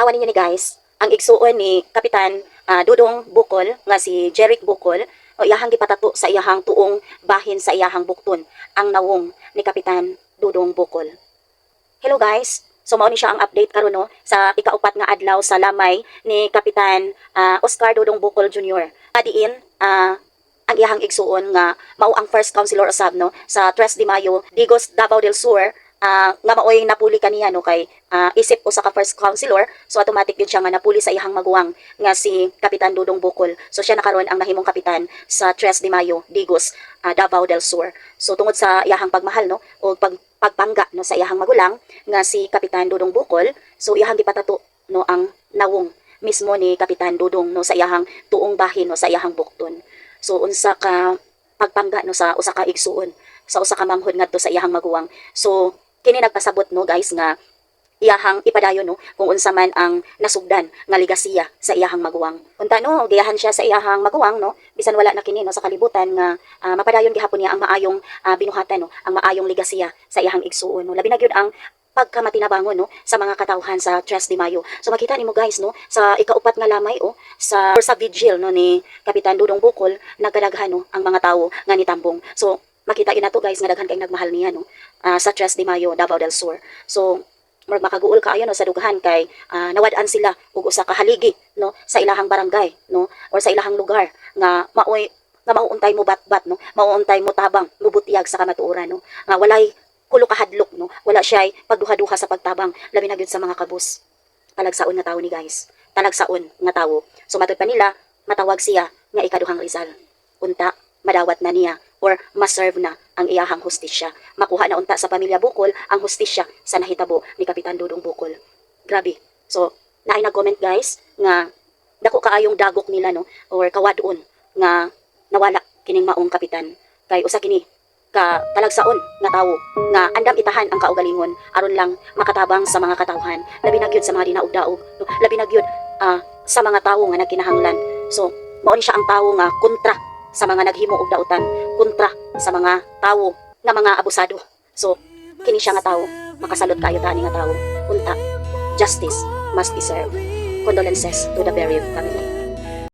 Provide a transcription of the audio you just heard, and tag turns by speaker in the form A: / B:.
A: tanawan ninyo ni guys, ang igsuon ni Kapitan Dudong Bukol nga si Jeric Bukol o iyahang gipatato sa iyahang tuong bahin sa iyahang bukton ang nawong ni Kapitan Dudong Bukol. Hello guys. So mao ni siya ang update karon no sa ikaupat nga adlaw sa lamay ni Kapitan Oscar Dudong Bukol Jr. Adiin ang iyahang igsuon nga mao ang first councilor usab no sa 3 de Mayo Digos Davao del Sur nga maoy napuli kaniya no kay isip usa ka first councilor, so automatic yun siya nga napuli sa iyahang maguwang nga si Kapitan Dudong Bukol. So siya na karon ang nahimong kapitan sa 3 de Mayo Digos Davao del Sur. So tungod sa iyahang pagmahal no o pagpangga no sa iyahang magulang nga si Kapitan Dudong Bukol, so iyahang gipatato no ang nawong mismo ni Kapitan Dudong no sa iyahang tuong bahin no sa iyahang bukton. So unsa ka pagpangga no sa usa ka igsuon, sa usa ka manghod ngadto sa iyahang maguwang. So kini nagpasabot no guys nga iyahang ipadayon no kung unsa man ang nasugdan nga ligasiya sa iyahang maguwang. Unta no giyahan siya sa iyahang maguwang no bisan wala na kini no sa kalibutan nga mapadayon gihapon niya ang maayong binuhatan no, ang maayong ligasiya sa iyahang igsuon no. Labi na gyud ang pagkamatinabangon no sa mga katawhan sa 3 de Mayo. So makita nimo guys no sa ikaupat nga lamay sa vigil no ni Kapitan Dudong Bukol nagkadaghan no ang mga tawo nga nitambong. So makita yun na to guys nga daghan kay nagmahal niya no sa 3 de Mayo Davao del Sur. So makaguol kaayo no sa dughan kay nawad-an sila og usa ka haligi no sa ilahang barangay no or sa ilahang lugar nga maoy nga mauuntay mo batbat no mauuntay mo tabang lubutiyag sa kamatuoran no nga walay kulo ka hadlok no wala siya pagduha-duha sa pagtabang labi na gyud sa mga kabus. Talagsaon nga tawo ni guys, talagsaon nga tawo. So matud pa nila matawag siya nga ikaduhang Rizal. Unta madawat na niya or maserve na ang iyahang hustisya. Makuha na unta sa pamilya Bukol ang hustisya sa nahitabo ni Kapitan Dudong Bukol. Grabe. So, naay nag-comment guys nga dako kaayong dagok nila no or kawadon nga nawala kining maong kapitan. Kay usa kini ka talagsaon nga tawo nga andam itahan ang kaugalingon aron lang makatabang sa mga katawhan. Labi na gyud sa mga dinaog-daog. No? Labi na gyud sa mga tawo nga nagkinahanglan. So, mao ni siya ang tawo nga kontra sa mga naghimo og dautan, kontra sa mga tawo nga mga abusado. So kini siya nga tawo makasalot kayo tani nga tawo. Unta, justice must be served. Condolences to the bereaved family.